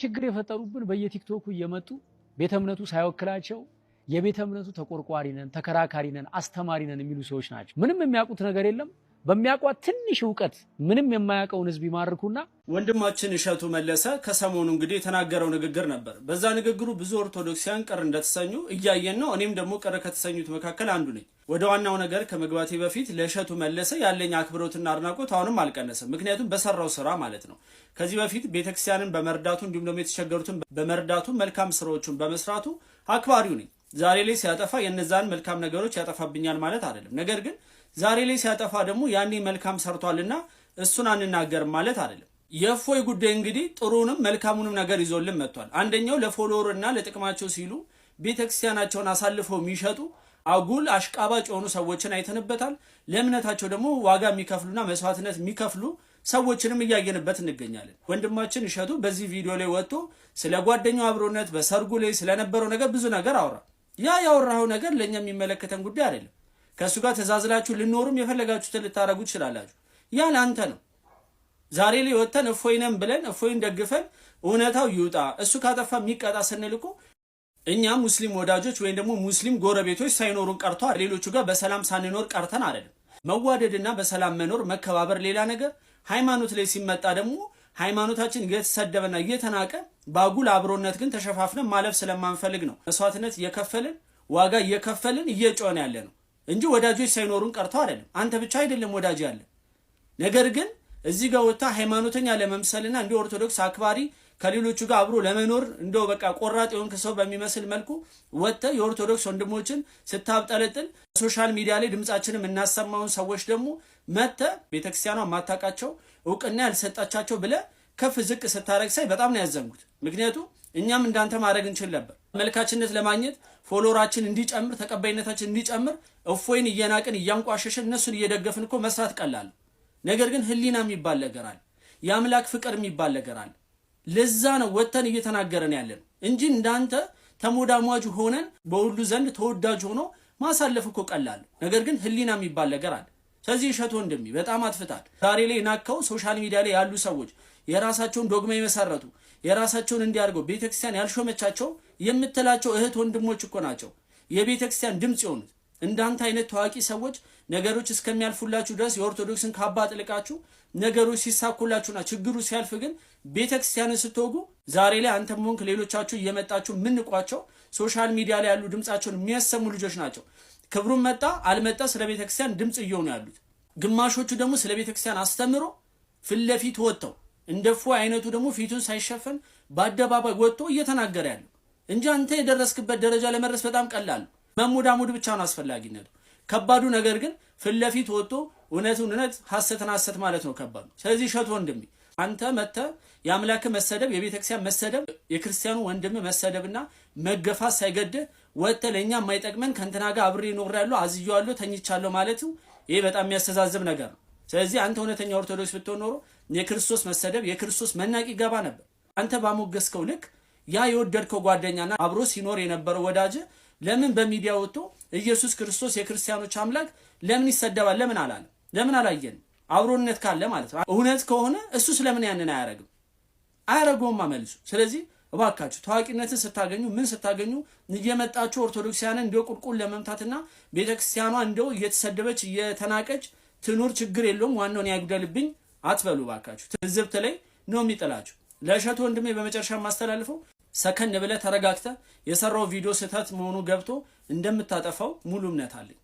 ችግር የፈጠሩብን በየቲክቶኩ እየመጡ ቤተ እምነቱ ሳይወክላቸው የቤተ እምነቱ ተቆርቋሪ ነን፣ ተከራካሪ ነን፣ አስተማሪ ነን የሚሉ ሰዎች ናቸው። ምንም የሚያውቁት ነገር የለም። በሚያውቋት ትንሽ ዕውቀት ምንም የማያውቀውን ህዝብ ይማርኩና ወንድማችን እሸቱ መለሰ ከሰሞኑ እንግዲህ የተናገረው ንግግር ነበር። በዛ ንግግሩ ብዙ ኦርቶዶክሳውያን ቅር እንደተሰኙ እያየን ነው። እኔም ደግሞ ቅር ከተሰኙት መካከል አንዱ ነኝ። ወደ ዋናው ነገር ከመግባቴ በፊት ለእሸቱ መለሰ ያለኝ አክብሮትና አድናቆት አሁንም አልቀነሰም። ምክንያቱም በሰራው ስራ ማለት ነው። ከዚህ በፊት ቤተክርስቲያንን በመርዳቱ እንዲሁም ደግሞ የተቸገሩትን በመርዳቱ መልካም ስራዎችን በመስራቱ አክባሪው ነኝ። ዛሬ ላይ ሲያጠፋ የነዛን መልካም ነገሮች ያጠፋብኛል ማለት አይደለም። ነገር ግን ዛሬ ላይ ሲያጠፋ ደግሞ ያኔ መልካም ሰርቷልና እሱን አንናገርም ማለት አይደለም። የእፎይ ጉዳይ እንግዲህ ጥሩንም መልካሙንም ነገር ይዞልን መጥቷል። አንደኛው ለፎሎወር እና ለጥቅማቸው ሲሉ ቤተክርስቲያናቸውን አሳልፈው የሚሸጡ አጉል አሽቃባጭ የሆኑ ሰዎችን አይተንበታል። ለእምነታቸው ደግሞ ዋጋ የሚከፍሉና መስዋዕትነት የሚከፍሉ ሰዎችንም እያየንበት እንገኛለን። ወንድማችን እሸቱ በዚህ ቪዲዮ ላይ ወጥቶ ስለ ጓደኛው አብሮነት በሰርጉ ላይ ስለነበረው ነገር ብዙ ነገር አውራ። ያ ያወራው ነገር ለኛ የሚመለከተን ጉዳይ አይደለም። ከሱ ጋር ተዛዝላችሁ ልኖሩም የፈለጋችሁትን ልታረጉ ትችላላችሁ። ያ ለአንተ ነው። ዛሬ ላይ ወተን እፎይነን ብለን እፎይን ደግፈን እውነታው ይውጣ እሱ ካጠፋ የሚቀጣ ስንልኩ እኛ ሙስሊም ወዳጆች ወይም ደግሞ ሙስሊም ጎረቤቶች ሳይኖሩን ቀርቶ ሌሎቹ ጋር በሰላም ሳንኖር ቀርተን አይደለም። መዋደድና በሰላም መኖር መከባበር ሌላ ነገር። ሃይማኖት ላይ ሲመጣ ደግሞ ሃይማኖታችን እየተሰደበና እየተናቀ ባጉል አብሮነት ግን ተሸፋፍነን ማለፍ ስለማንፈልግ ነው መስዋዕትነት እየከፈልን ዋጋ እየከፈልን እየጮን ያለ ነው እንጂ ወዳጆች ሳይኖሩን ቀርተው አይደለም። አንተ ብቻ አይደለም ወዳጅ ያለ። ነገር ግን እዚህ ጋር ወጣ ሃይማኖተኛ ለመምሰልና እንደ ኦርቶዶክስ አክባሪ ከሌሎቹ ጋር አብሮ ለመኖር እንደው በቃ ቆራጥ የሆንክ ሰው በሚመስል መልኩ ወጣ የኦርቶዶክስ ወንድሞችን ስታብጠለጥል ሶሻል ሚዲያ ላይ ድምጻችንን እናሰማውን ሰዎች ደግሞ መተ ቤተክርስቲያኗ ማታቃቸው ዕውቅና ያልሰጣቻቸው ብለ ከፍ ዝቅ ስታረግ ሳይ በጣም ነው ያዘንኩት። ምክንያቱም እኛም እንዳንተ ማድረግ እንችል ነበር። መልካችነት ለማግኘት ፎሎወራችን እንዲጨምር ተቀባይነታችን እንዲጨምር እፎይን እየናቅን እያንቋሸሽን እነሱን እየደገፍን እኮ መስራት ቀላል። ነገር ግን ህሊና የሚባል ነገር አለ። የአምላክ ፍቅር የሚባል ነገር አለ። ለዛ ነው ወተን እየተናገረን ያለን እንጂ እንዳንተ ተሞዳሟጅ ሆነን በሁሉ ዘንድ ተወዳጅ ሆኖ ማሳለፍ እኮ ቀላል። ነገር ግን ህሊና የሚባል ነገር አለ። ስለዚህ እሸቱ ወንድሜ በጣም አጥፍታል። ዛሬ ላይ ናከው ሶሻል ሚዲያ ላይ ያሉ ሰዎች የራሳቸውን ዶግማ የመሰረቱ የራሳቸውን እንዲያርገው ቤተክርስቲያን ያልሾመቻቸው የምትላቸው እህት ወንድሞች እኮ ናቸው የቤተክርስቲያን ድምጽ የሆኑት። እንዳንተ አይነት ታዋቂ ሰዎች ነገሮች እስከሚያልፉላችሁ ድረስ የኦርቶዶክስን ካባ ጥልቃችሁ ነገሮች ሲሳኩላችሁና ችግሩ ሲያልፍ ግን ቤተክርስቲያንን ስትወጉ ዛሬ ላይ አንተም ሆንክ ሌሎቻችሁ እየመጣችሁ ምንቋቸው ሶሻል ሚዲያ ላይ ያሉ ድምጻቸውን የሚያሰሙ ልጆች ናቸው። ክብሩን መጣ አልመጣ ስለ ቤተክርስቲያን ድምጽ እየሆኑ ያሉት። ግማሾቹ ደግሞ ስለ ቤተክርስቲያን አስተምሮ ፍለፊት ወጥተው እንደፎ አይነቱ ደግሞ ፊቱን ሳይሸፈን በአደባባይ ወጥቶ እየተናገረ ያለው እንጂ አንተ የደረስክበት ደረጃ ለመድረስ በጣም ቀላል ነው። መሙዳሙድ ብቻ ነው አስፈላጊነቱ። ከባዱ ነገር ግን ፍለፊት ወጥቶ እውነቱን እውነት ሐሰትን ሐሰት ማለት ነው ከባዱ። ስለዚህ እሸቱ ወንድሜ አንተ መተ የአምላክ መሰደብ የቤተክርስቲያን መሰደብ የክርስቲያኑ ወንድም መሰደብና መገፋት ሳይገድህ ወጥተ ለኛ የማይጠቅመን ከንተና ጋር አብሬ ኖሬያለሁ አዝያለሁ ተኝቻለሁ ማለቱ ይሄ በጣም የሚያስተዛዝብ ነገር ነው። ስለዚህ አንተ እውነተኛ ኦርቶዶክስ ብትሆን ኖሮ የክርስቶስ መሰደብ የክርስቶስ መናቂ ገባ ነበር። አንተ ባሞገስከው ልክ ያ የወደድከው ጓደኛና አብሮ ሲኖር የነበረው ወዳጅ ለምን በሚዲያ ወጥቶ ኢየሱስ ክርስቶስ የክርስቲያኖች አምላክ ለምን ይሰደባል ለምን አላለ? ለምን አላየን? አብሮነት ካለ ማለት ነው። እውነት ከሆነ እሱ ስለምን ያንን አያረግም? አያረገውም መልሱ። ስለዚህ እባካችሁ ታዋቂነትን ስታገኙ ምን ስታገኙ እየመጣችሁ ኦርቶዶክሳውያንን እንደው ቁልቁል ለመምታትና ቤተክርስቲያኗ እንደው እየተሰደበች እየተናቀች ትኑር ችግር የለውም ዋናውን ያግደልብኝ አትበሉ እባካችሁ። ትዝብት ላይ ነው የሚጥላችሁ። ለእሸቱ ወንድሜ በመጨረሻ ማስተላልፈው ሰከን ብለህ ተረጋግተህ የሰራው ቪዲዮ ስህተት መሆኑ ገብቶ እንደምታጠፋው ሙሉ እምነት አለኝ።